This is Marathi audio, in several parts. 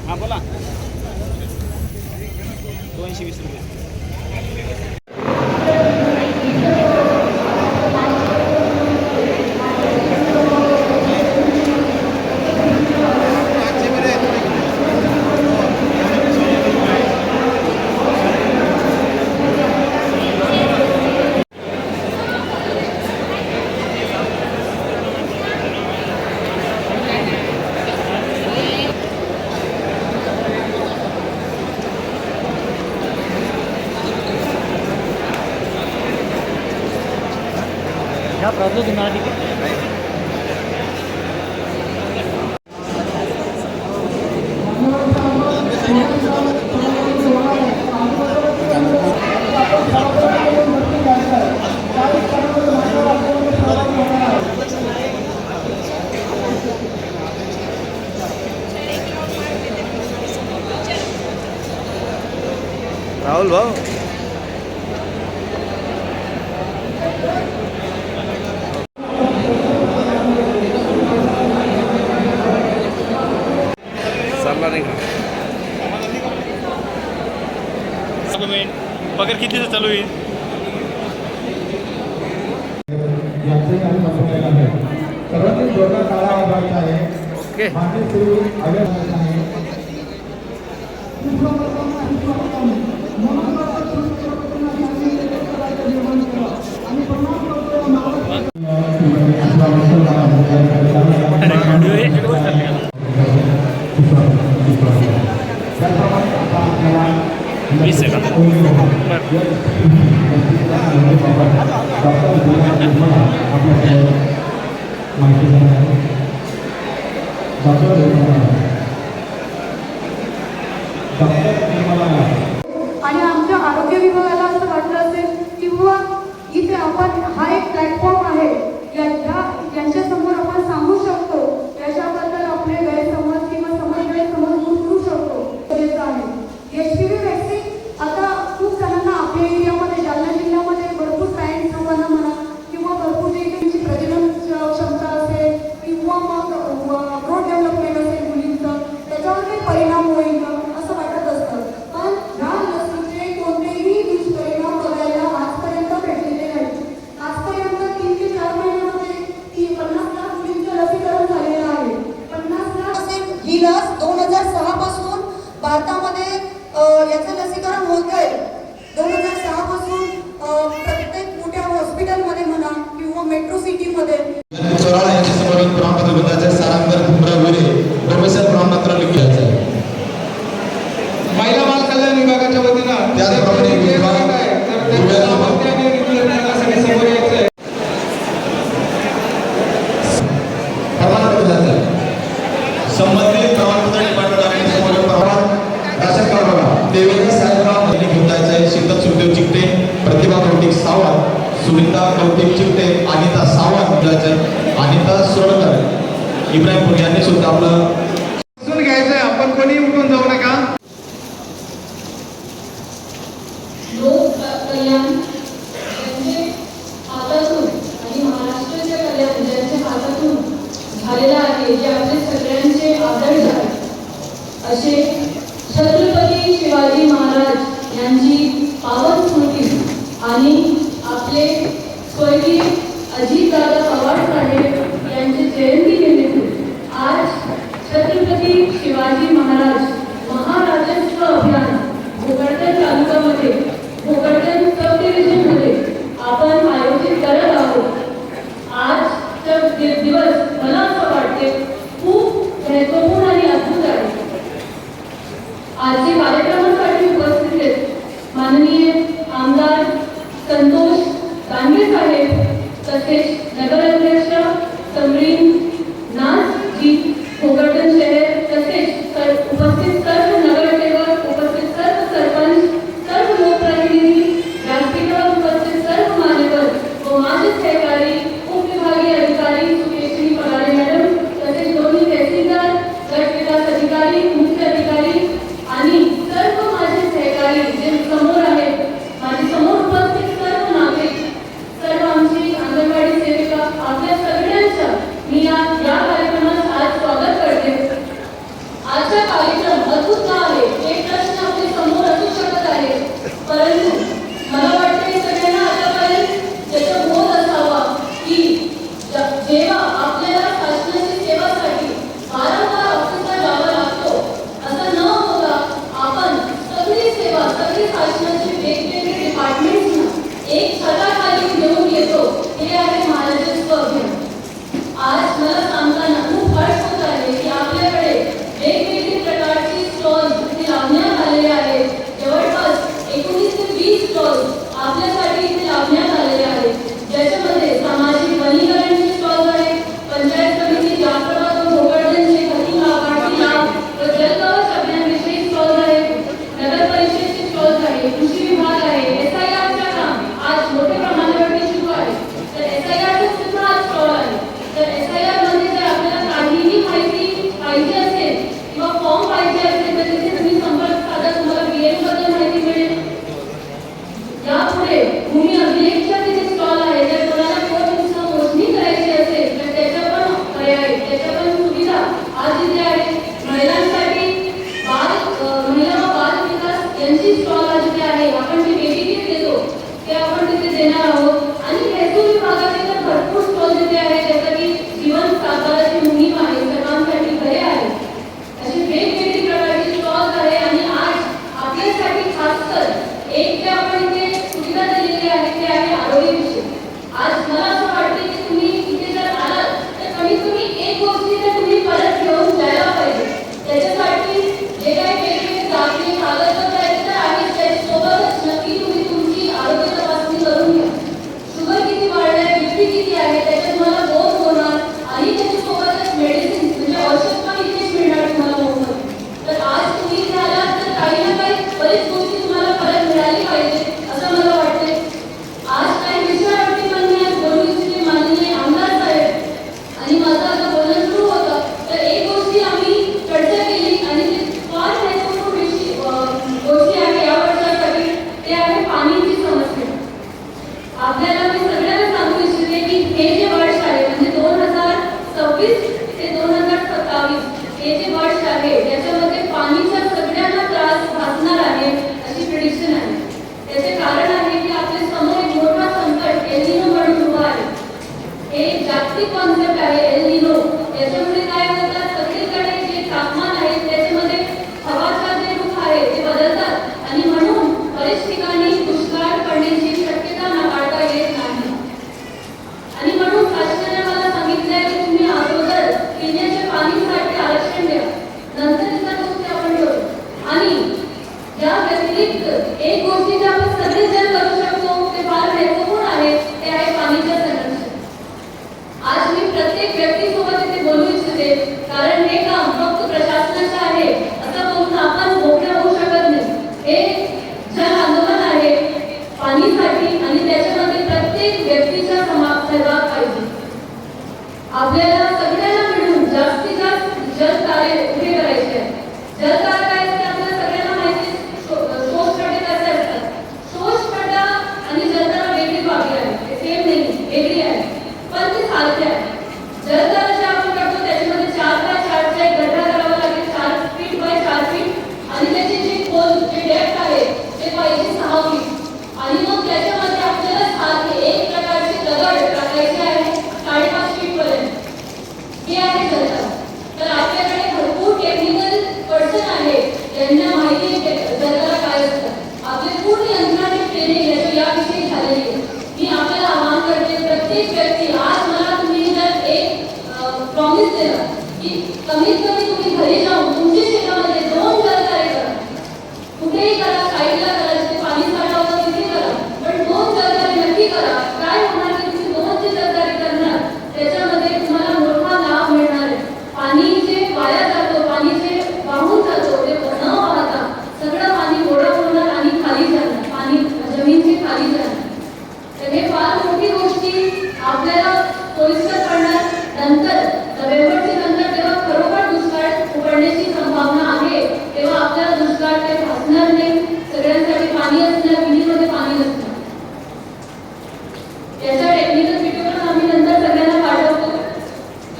हां बोला 220 रुपये. क्या प्रॉब्लम तुम्हारा ठीक है. राहुल भाऊ पगार कितीचं चालू आहे. Okay Bisa kan? आणि आमच्या आरोग्य विभागाला असं वाटलं असेल की बुवा इथे आपण हा एक प्लॅटफॉर्म आहे यांच्या समोर आपण सांगू शकतो याच्याबद्दल आपले गैरसमज किंवा गैरसमज दूर शकतो. HPV वॅक्सिन आता खूप जणांना आपल्या एरियामध्ये जालना जिल्ह्यामध्ये भरपूर पॅरेंट्स लोकांना म्हणा किंवा भरपूर जे त्यांची प्रजनन क्षमता असेल किंवा मग ग्रोथ डेव्हलपमेंट असेल मुलींचं त्याच्यावर काही परिणाम होईल असं वाटत असतं. पण ह्या लसीचे कोणतेही दुष्परिणाम बघायला आजपर्यंत भेटलेले नाही. आजपर्यंत 3 ते 4 महिन्यामध्ये 50 लाख मुलींचं लसीकरण झालेलं आहे. 50 लाख असेल ही लस 2006 पासून भारतामध्ये याचं लसीकरण होत आहे. 2006 पासून प्रत्येक मोठ्या हॉस्पिटलमध्ये म्हणा किंवा मेट्रो सिटीमध्ये महिला बाल कल्याण विभागाच्या वतीनं संबंधित देवेंद्र साहेबराव घेऊन जायचं आहे. शीतल सुखदेव चिकटे, प्रतिभा कौतिक सावंत, सुनीता कौतिक चिकटे, अनिता सावंत, अनिता सोडकर, इब्राहिमपूर यांनी सुद्धा आपलं घ्यायचंय. आपण कोणी उठून जाऊ नका. लोक कल्याण यांचे हातातून आणि महाराष्ट्राच्या कल्याण ज्यांच्या हातातून झालेला आहे जे आपले सगळ्यांचे आदर झाले असे छत्रपती शिवाजी महाराज यांची पावन स्मृती आणि आपले स्वर्गीय अजितदादा पवार साहेब यांची जयंती निमित्त आज छत्रपती शिवाजी महाराज महाराजस्व अभियान भोकरदन तालुक्यामध्ये भोकरदन सब डिव्हिजनमध्ये आपण आयोजित करत आहोत. आजचा दिवस मला असं वाटते खूप महत्त्वपूर्ण आणि अद्भुत आहे. आजच्या कार्यक्रमासाठी उपस्थित आहेत माननीय आमदार संतोष दांगे साहेब तसेच नगराध्यक्ष समरीन नाथजी भोकरदन शहर तसेच उपस्थित सर्व नगरसेवक उपस्थित सर्व सरपंच सर्व लोकप्रतिनिधी व्यासपीठावर उपस्थित सर्व मान्यवर व माझे सहकारी उपविभागीय अधिकारी सुकेशजी पगारे मॅडम तसेच दोन्ही तहसीलदार गट विकास अधिकारी मुख्य अधिकारी आज इथे आहे. महिलांसाठी महिला व बाल विकास यांची स्टॉल आज इथे आहे. आपण जे बेबी किट देतो ते आपण तिथे देणार आहोत. आणि हेतू विभागाचे तर भरपूर स्टॉल जिथे आहे, जसं की जीवन साकाराची मोहीम आहे, सर्वांसाठी घरे आहे, अशी वेगवेगळी प्रकारची स्टॉल्स आहे. आणि आज आपल्यासाठी खास तर एक जे आपण इथे सुविधा दिलेली आहे ते आहे आरोग्य विषय. आज मला असं वाटतं की तुम्ही इथे जर आलात तर कमीत कमी एक गोष्टी तर तुम्ही परत घेऊन जायला पाहिजे. त्याच्यासाठी जे काही वेगवेगळे दाखले कागदपत्र आहेत तर आहेत, त्याच्यासोबतच नक्की तुम्ही तुमची आरोग्य तपासणी करून घ्या. शुगर किती वाढलाय, बीपी किती आहे, त्याच्यात मला बोध होणार आणि त्याच्यासोबतच मेडिसिन म्हणजे औषध पण इथेच मिळणार तुम्हाला मोफत. तर आज तुम्ही इथे आलात तर काही ना काही बरीच गोष्टी तुम्हाला परत मिळाली पाहिजे असं मला वाटते. आज काही विषयावरती बोलू इच्छिते माननीय आमदार साहेब, आणि माझं आता बोलणं सुरू होतं तर एक गोष्टी आम्ही चर्चा केली आणि ते फार महत्त्वपूर्ण गोष्टी आहे या वर्षासाठी, ते आहे पाण्याची समस्या. आपल्याला मी सगळ्यांना सांगू इच्छिते की हे जे वर्ष आहे म्हणजे 2026 ते 2027 हे जे वर्ष आहे त्याच्यामध्ये पाणीचा सगळ्यांना त्रास भासणार आहे अशी प्रेडिक्शन आहे. त्याचे कारण आहे की आपल्या समोर एक मोठा संकट एल निनो म्हणून उभा आहे. हे जागतिक कॉन्सेप्ट आहे एल निनो. याच्यामुळे काय होतात, सगळीकडे जे तापमान आहे त्याच्यामध्ये हवाचा जे रूप आहे ते बदलतात आणि म्हणून बरेच ठिकाणी दुष्काळ पडण्याची शक्यता नाकारता येत नाही. आणि म्हणून शासनाने मला सांगितलंय की तुम्ही अगोदर पिण्याच्या पाणीसाठी आरक्षण द्या, नंतर इतर गोष्टी आपण ठेवू. आणि या व्यतिरिक्त एक गोष्टी जे आपण सगळेजण करू शकतो ते फार महत्त्वपूर्ण आहे, ते आहे पाण्याचे संरक्षण. आज मी प्रत्येक व्यक्तीसोबत इथे बोलू इच्छिते, कारण हे काम फक्त प्रशासनाचे आहे असं बोलून आपण मोकळे होऊ शकत नाही. हे जन आंदोलन आहे पाणीसाठी आणि त्याच्यामध्ये प्रत्येक व्यक्तीचा सहभाग पाहिजे. आपल्याला सगळ्यांना मिळून जास्तीत जास्त जलतारे उभे करायचे आहेत. जलतारे काय असते आपल्याला सगळ्यांना माहिती, शोषखड्डे कसे असतात. शोषखड्डा आणि जलतारा वेगळी बाबी आहे, ते सेम नाही, वेगळी आहे पण ते सारखे आहे. जलतारा जे आपण करतो त्याच्यामध्ये 4x4 चा एक गड्डा करावा लागेल, 4 फीट बाय 4 फीट, आणि त्याचे जे खोल जे डेप्थ आहे ते पाहिजे 6 फीट. आणि मग त्याच्यामध्ये आपल्याला सारखे एक प्रकारचे दगड टाकायचे आहे 5.5 फीट पर्यंत. हे आहे जलतारा. तर आपल्याकडे भरपूर टेक्निकल पर्सन आहे ज्यांना माहिती आहे जलतारा काय असतं. आपले पूर्ण यंत्रणाची ट्रेनिंग याविषयी झालेली आहे. मी आपल्याला आवाहन करते, प्रत्येक व्यक्ती आज मला तुम्ही जर एक प्रॉमिस दिला की कमीत कमी तुम्ही घरी जाऊन तुमच्या शेतामध्ये 2 जलतारे करा, कुठेही करा, साईडला करा, जिथे पाणी साठा होतं तिथे करा, पण 2 जलतारे नक्की करा. काय होणार की तुम्ही 2 जे जलतारे करणार त्याच्यामध्ये तुम्हाला मोठा लाभ मिळणार आहे. पाणी जे वाया जातो, पाणी जे वाहून जातो ते न वाहता सगळं पाणी गोडा होणार आणि खाली जाणार, पाणी जमीनची खाली जाणार. तर हे फार मोठी गोष्टी आपल्याला सोयीस्कर पडणार. नंतर नोव्हेंबरच्या नंतर जेव्हा खरोखर दुष्काळ पडण्याची संभावना आहे तेव्हा आपल्याला दुष्काळ काही भासणार नाही. सगळ्यांसाठी पाणी असणार, विहिरीमध्ये पाणी नसणार. याचा टेक्निकल व्हिडिओ पण आम्ही नंतर सगळ्यांना पाठवतो.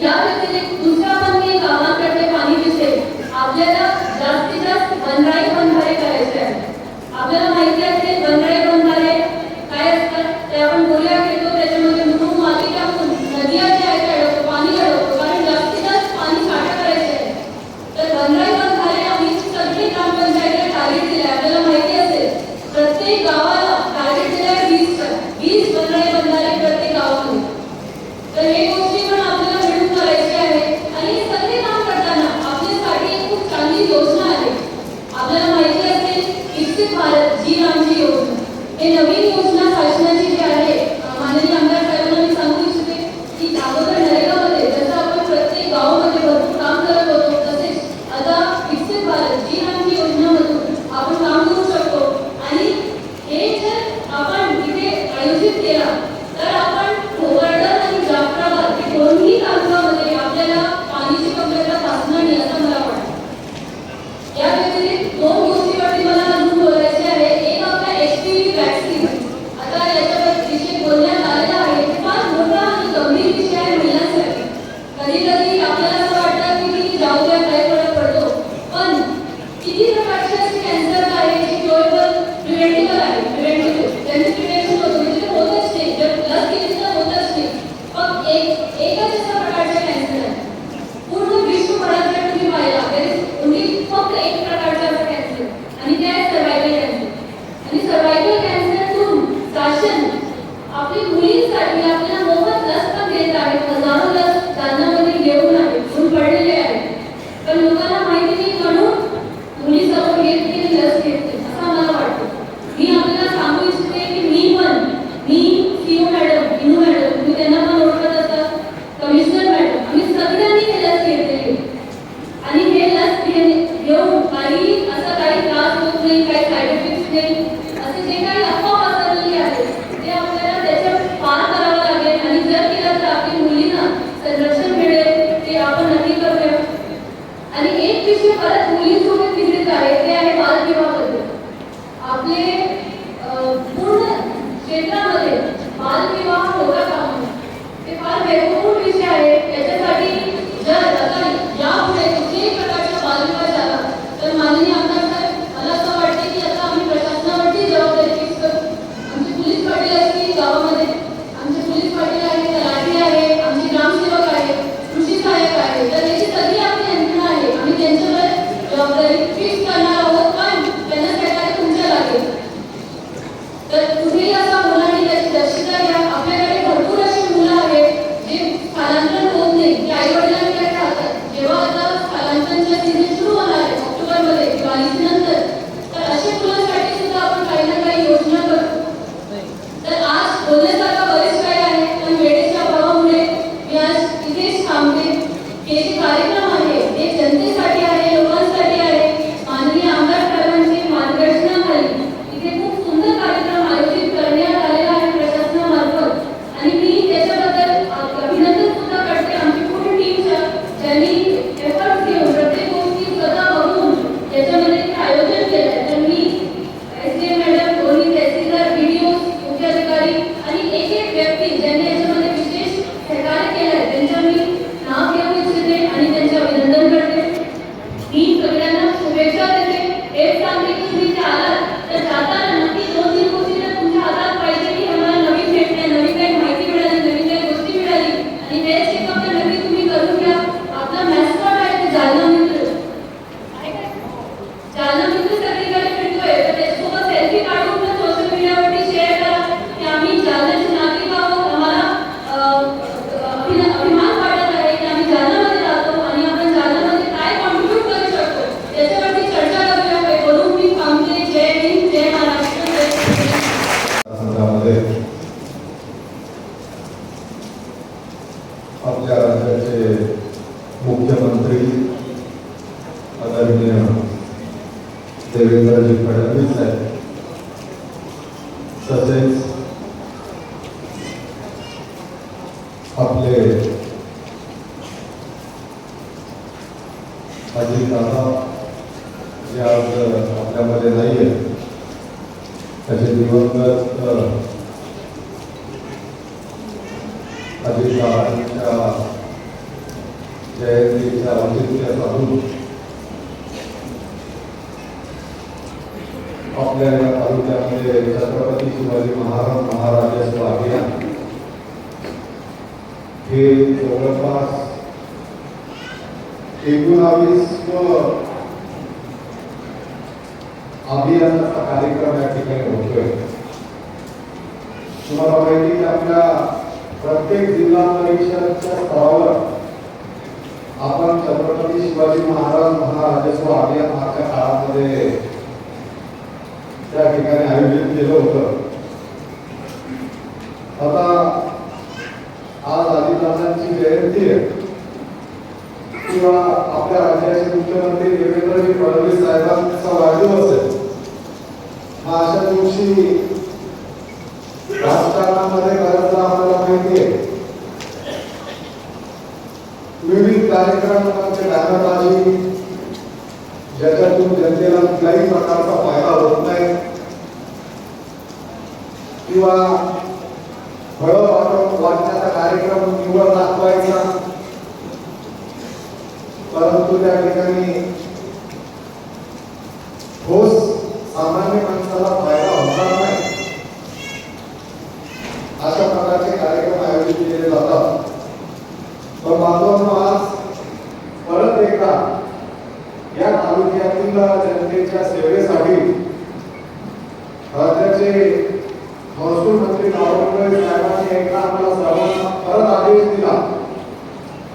या व्यतिरिक्त दुसरा पण मी एक आवाहन करते पाणीविषयी. आपल्याला जास्तीत जास्त बंधारे करायचे आहेत. आपल्याला माहिती असते बंधारे काय असतात, ते आपण बोलूया घेतो त्याच्यामध्ये मुरुम माती टाकून नद्या जे आहेत अडवतो, पाणी अडवतो, कारण जास्तीत जास्त पाणी साठा करायचे आहे. तर पण लोकांना माहिती नाही म्हणून मुली सर्व घेत नाही लस घेत नाही असं मला वाटतं. मी आपल्याला सांगू इच्छिते की मी सीओ मॅडम इनू मॅडम तुम्ही त्यांना पण ओळखत असतात, कमिशनर मॅडम, आम्ही सगळ्यांनी हे लस घेतलेली आणि हे लस घेऊन काही त्रास होत नाही, काही साईड इफेक्ट्स नाही असे जे काही अफवा पसरलेली आहे ते आपल्याला त्याच्या पार करावं लागेल आणि जर केलं तर आपली मुलींना संरक्षण मिळेल ते आपण नक्की करूया. आणि एक विषय परत मुलींसोबत निगडीत आहे ते आहे बालविवाहाबद्दल. आपले पूर्ण क्षेत्रामध्ये बालविवाह होता कामा नये. ते फार महत्त्वपूर्ण विषय आहे. त्याच्यासाठी जर आता यापुढे कुठल्याही प्रकारचा बालविवाह झाला तर माननीय आमदार साहेब मला असं वाटते की आता आम्ही प्रशासनावरती जबाबदारी फिक्स करू. आमचे पोलीस पाटील असतील गावामध्ये, आमचे पोलीस पाटील आहे, तलाठी आहे, आमचे ग्रामसेवक आहे, कृषी सहाय्यक आहे, तर याची सगळी आपली यंत्रणा आहे. आम्ही त्यांच्यावर जबाबदारी फिक्स करणार आहोत पण त्यांना सरकार तुमच्या लागेल. तर तुम्ही असा मुलांनी त्याची दक्षता घ्या. आपल्याकडे भरपूर अशी मुलं आहेत जे स्थलांतरण होत नाही, की आई वडिलांकडे राहतात. जेव्हा आता स्थलांतरचा सीझन सुरू होणार आहे ऑक्टोबरमध्ये दिवाळीनंतर, तर अशा मुलांसाठी सुद्धा आपण काही ना काही योजना करतो. तर आज बोलण्यासारखं बरेच काही आहे पण वेळेच्या अभावामुळे मी आज इथेच थांबते. हे जे कार्यक्रम आहे ते जनतेसाठी आहे, लोकांसाठी आहे. माननीय आमदार साहेबांची मार्गदर्शनाखाली इथे खूप सुंदर कार्यक्रम आयोजित करण्यात आलेला आहे प्रशासनामार्फत आणि मी त्याच्याबद्दल अभिनंदन सुद्धा करते आमची पूर्ण टीमच्या, ज्यांनी एफर्ट्स घेऊन प्रत्येक गोष्टी स्वतः बघून त्याच्यामध्ये ते आयोजन केलं आहे. तर मी एसडीएम मॅडम, दोन्ही तहसीलदार, व्हिडिओ, मुख्याधिकारी आणि एक एक व्यक्ती ज्यांनी याच्यामध्ये विशेष सहकार्य केलं आहे त्यांच्या मी नाव घेऊ इच्छिते आणि त्यांचे अभिनंदन करते. मी सगळ्यांना शुभेच्छा देते. हेच सांगते की तुम्ही इथे आलात तर जाताना नक्की 2-3 गोष्टी तर तुमच्या हातात पाहिजे की आम्हाला नवीन भेटणे, नवीन काही माहिती मिळाली, नवीन काही गोष्टी मिळाली आणि हेल्थ चेकअप तर नक्की तुम्ही करून घ्या. आपला मॅस्कॉट आहे ते जालना मित्र आहे का? जालना मित्र सगळीकडे फिरतोय तर त्याच्यासोबत सेल्फी काढून पण सोशल मीडियावरती शेअर करा की आम्ही जालन्याचे नागरिक आहोत, आम्हाला अभिमान वाटत आहे की आम्ही जालन्यामध्ये राहतो आणि आपण जालन्यामध्ये काय कॉन्ट्रीब्यूट करू शकतो त्याच्यावरती चर्चा करूया. हे करून मी सांगते. जय हिंद, जय महाराष्ट्र, जय श्री. संघामध्ये आपल्या राज्याचे मुख्यमंत्री आदरणीय देवेंद्रजी फडणवीस आहेत, तसेच आपले अजित दादा जे आज आपल्यामध्ये नाही आहेत, त्याचे दिवंगत अजितदादांच्या जयंतीच्या औचित्य साधून आपल्या या तालुक्यामध्ये छत्रपती शिवाजी महाराजांचं अभियान हे जवळपास 19वा अभियानाचा कार्यक्रम या ठिकाणी होतोय. तुम्हाला माहिती की आपल्या प्रत्येक जिल्हा परिषदच्या स्तरावर आपण छत्रपती शिवाजी महाराजत्व अभियान मागच्या काळामध्ये त्या ठिकाणी आयोजित केलं होतं. आता आज अजितदादांची जयंती आहे किंवा आपल्या राज्याचे मुख्यमंत्री देवेंद्रजी फडणवीस साहेबांचा वाढदिवस आहे. अशा दिवशी राजकारणामध्ये खरं तर आपल्याला माहिती आहे विविध कार्यक्रमांचे बॅनरबाजी ज्याच्यातून जनतेला कुठल्याही प्रकारचा फायदा होत नाही किंवा फळं वाटण्याचा कार्यक्रम निवड दाखवायचा, परंतु त्या ठिकाणी ठोस सामान्य माणसाला फायदा होणार नाही अशा प्रकारचे कार्यक्रम आयोजित केले जातात. पण बांधवांनो, आज परत एकदा या तालुक्यातील जनतेच्या सेवेसाठी राज्याचे महसूल मंत्री बावनकुळे साहेबांनी एकदा आम्हाला सर्वांना परत आदेश दिला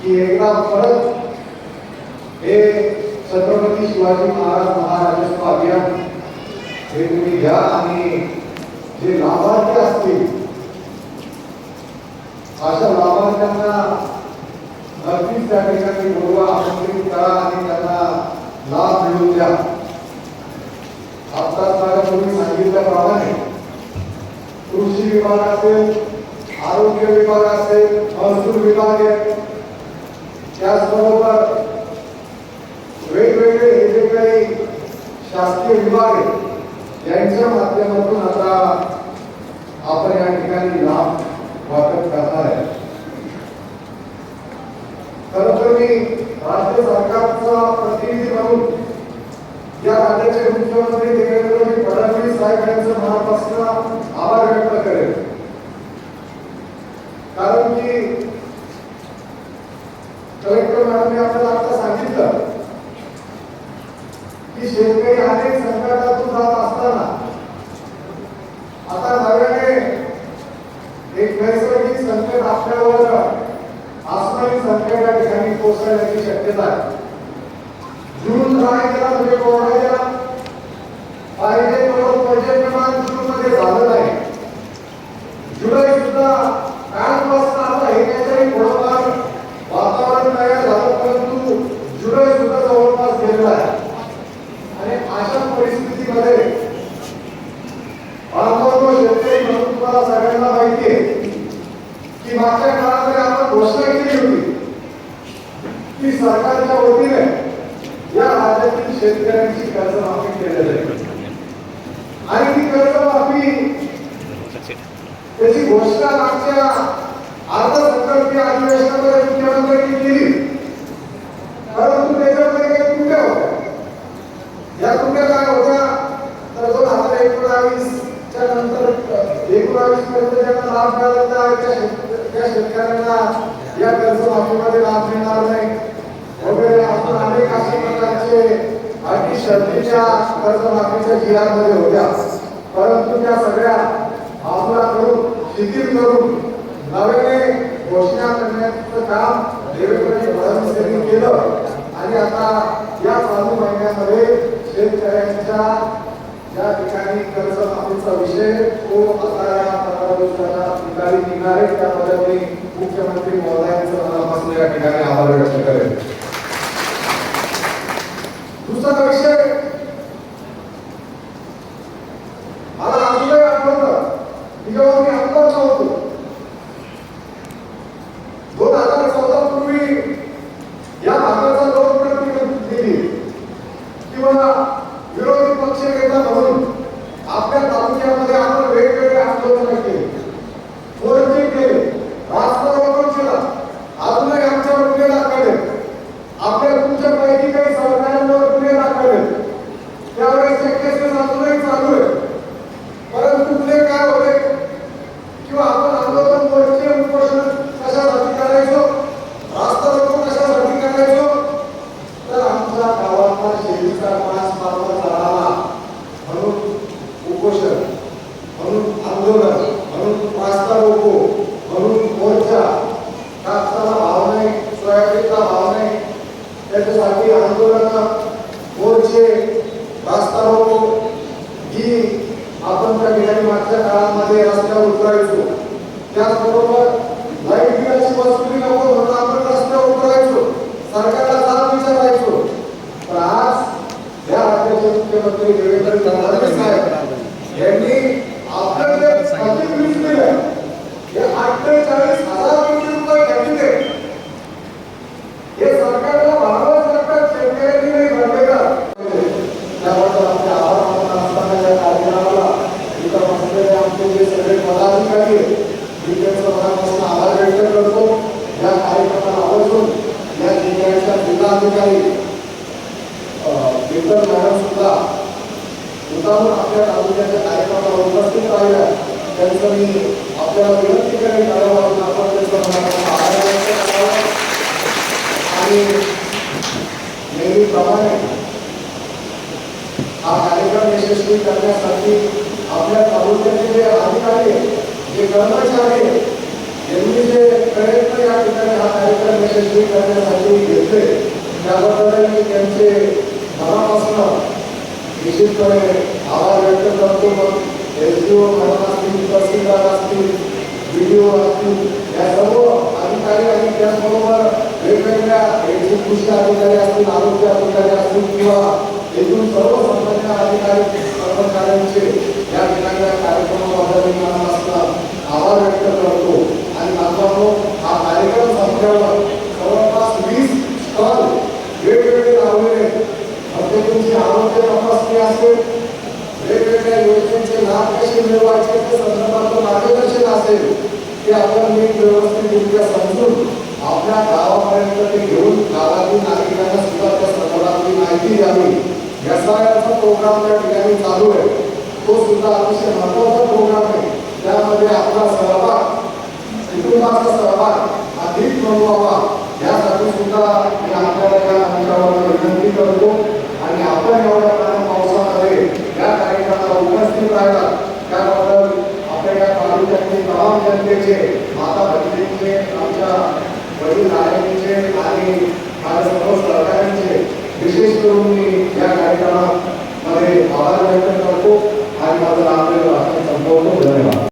की एकदा परत हे छत्रपती शिवाजी महाराज महाराजस्व अभियान हे तुम्ही घ्या आणि जे लाभार्थी असतील अशा लाभार्थ्यांना नक्कीच त्या ठिकाणी बोलवा, आमंत्रित करा आणि त्यांना लाभ मिळवून द्या. आत्ताच मला तुम्ही सांगितल्याप्रमाणे कृषी विभाग असेल, आरोग्य विभाग असेल, महसूल विभाग आहे, त्याचबरोबर वेगवेगळे हे जे काही शासकीय विभाग आहेत यांच्या माध्यमातून आता आपण या ठिकाणी लाभ वाटप करणार आहे. खरं तर मी राज्य सरकारचा प्रतिनिधी म्हणून या राज्याचे मुख्यमंत्री देवेंद्रजी फडणवीस साहेब यांचं मनापासून आभार व्यक्त करेल. कारण की कलेक्टर मॅडमने आपल्याला आता सांगितलं की शेतकरी अनेक संकटातून जात असताना आता नव्याने एक नैसर्गिक संकट आपल्यावर असणारी संकट या ठिकाणी कोसळण्याची शक्यता आहे. जून काय केला म्हणजे कोरोना गेला, पाहिजे तेवढं पर्यटन जून मध्ये झालं नाही. जुलै सुद्धा कालपासून आता हे काहीतरी थोडंफार वातावरण तयार झालं, परंतु जुलै सुद्धा जवळपास गेलेला आहे. आणि अशा परिस्थितीमध्ये शेतकरी म्हणून तुम्हाला सगळ्यांना माहिती आहे की मागच्या काळामध्ये आपण घोषणा केली होती की सरकारच्या वतीने या राज्यातील शेतकऱ्यांची कर्जमाफी केली जाईल आणि ती कर्जमाफी त्याची घोषणा मागच्या अर्थसंकल्पीय अधिवेशनामध्ये मुख्यमंत्र्यांनी केली. परंतु त्याच्यामध्ये काही त्रुट्या होत्या. या त्रुट्या काय होत्या तर 2019 च्या नंतर 19 पर्यंत ज्यांना लाभ मिळाला त्या शेतकऱ्यांना या कर्जमाफीमध्ये लाभ मिळणार नाही वगैरे अजून अनेक अशा प्रकारचे अटी शर्तीच्या कर्जमाफीच्या जिल्ह्यामध्ये होत्या. परंतु त्या सगळ्या बाजूला करून शिथिल करून नव्याने घोषणा करण्याचं काम देवेंद्रजी फडणवीस यांनी केलं. आणि आता या चालू महिन्यामध्ये शेतकऱ्यांच्या या ठिकाणी कर्जमाफीचा विषय तो आता या 15 दिवसाच्या ठिकाणी निघणार आहे. त्यामध्ये मी मुख्यमंत्री महोदयांचं मनापासून या ठिकाणी आभार व्यक्त करेन. दुसरा विषय मला अजूनही आठवतं की जेव्हा मी आमदार होतो 2014 पूर्वी या भागाचा लोकप्रतिनिधी दिली किंवा विरोधी पक्ष नेता म्हणून आपल्या तालुक्यामध्ये आपण वेगवेगळे आंदोलन केले, मोर्चे केले, रास्तारोको केला, अजूनही आमच्यावर गुन्हे दाखवले, आपल्या तुमच्यापैकी काही सहकाऱ्यांवर गुन्हे दाखवले, त्यावेळेस केसेस अजूनही चालू आहे. परंतु गुन्हे काय होते किंवा आपण आंदोलन मोर्चे उपोषण कशासाठी करायचो, रास्तारोको कशासाठी करायचो तर आमच्या गावातला शेतीचा मास मारला जाणारा म्हणून उपोषण, म्हणून आंदोलन, म्हणून रास्तारोको, म्हणून मोर्चा, कापसाला भाव नाही, सोयाबीनला भाव नाही, त्याच्यासाठी आंदोलन, मोर्चे, रास्तारोको ही आपण त्या ठिकाणी मागच्या काळामध्ये रस्त्यावर उतरायचो. त्याचबरोबर लाईट बिलाची वसुली नको म्हणून आपण रस्त्यावर उतरायचो, सरकारला जाब विचारायचो. पण आज या राज्याचे मुख्यमंत्री देवेंद्र फडणवीस साहेब यांनी आपलं जे थकीत वीज बिल आहे हे 48,000 कोटी रुपये थकीत आहे. हे सरकारला भांडवल सरकार शेतकऱ्यांनी नाही भरलेलं. त्याबद्दल आपले आभार मानत असताना या कार्यक्रमाला इथं बसलेले आमचे जे सगळे पदाधिकारी आहेत मी त्यांचा मनापासून आभार व्यक्त करतो. या कार्यक्रमाला आवर्जून या जिल्ह्याच्या जिल्हाधिकारी इतर मॅडम सुद्धा मुद्दामून आपल्या तालुक्याच्या कार्यक्रमाला उपस्थित राहिल्या त्यांचं मी आपल्याला विनंती करेन करावं आपण त्यांचा मनापासून आभार व्यक्त करावा. आणि नेहमीप्रमाणे हा कार्यक्रम यशस्वी करण्यासाठी आपल्या तालुक्याचे जे अधिकारी जे कर्मचारी यांनी जे प्रयत्न या ठिकाणी हा कार्यक्रम यशस्वी करण्यासाठी घेतले त्याबद्दल मी त्यांचे मनापासून निश्चितपणे आभार व्यक्त करतो. मग एसडीओ मॅडम असतील, तहसीलदार असतील, व्हिडिओ असतील, या सर्व अधिकारी आणि त्याचबरोबर वेगवेगळ्या कृषी अधिकारी असतील, आरोग्य अधिकारी असतील किंवा एकूण सर्व संबंधित अधिकारी कर्मचाऱ्यांचे या ठिकाणी या कार्यक्रमाबद्दल मी मनापासून आभार व्यक्त करतो. आणि मित्रांनो, हा कार्यक्रम संपल्यावर जवळपास 20 स्टॉल वेगवेगळे लावलेले, प्रत्येकाची आरोग्य तपासणी असेल, वेगवेगळ्या योजनेचे लाभ कसे मिळवायचे त्या संदर्भात मार्गदर्शन असेल, ते आपण नीट व्यवस्थितरित्या समजून आपल्या गावापर्यंत ते घेऊन गावातील नागरिकांना सुद्धा त्या संदर्भातली माहिती द्यावी. व्यवसायाचा प्रोग्राम त्या ठिकाणी चालू आहे, तो सुद्धा अतिशय महत्त्वाचा प्रोग्राम आहे. त्यामध्ये आपला सहभाग, कुटुंबाचा सहभाग अधिक नोंदवावा यासाठी सुद्धा मी आपल्याला या मंचावर विनंती करतो. आणि आपण एवढ्या पावसामध्ये या कार्यक्रमाला उपस्थित राहिला त्याबद्दल आपल्या या तालुक्यातील तमाम जनतेचे, माता भगिनींचे, आमच्या वडील नायकांचे आणि माझ्या सर्व सहकाऱ्यांचे विशेष करून मी या कार्यक्रमामध्ये आभार व्यक्त करतो आणि माझं आपल्याला संपवतो. धन्यवाद.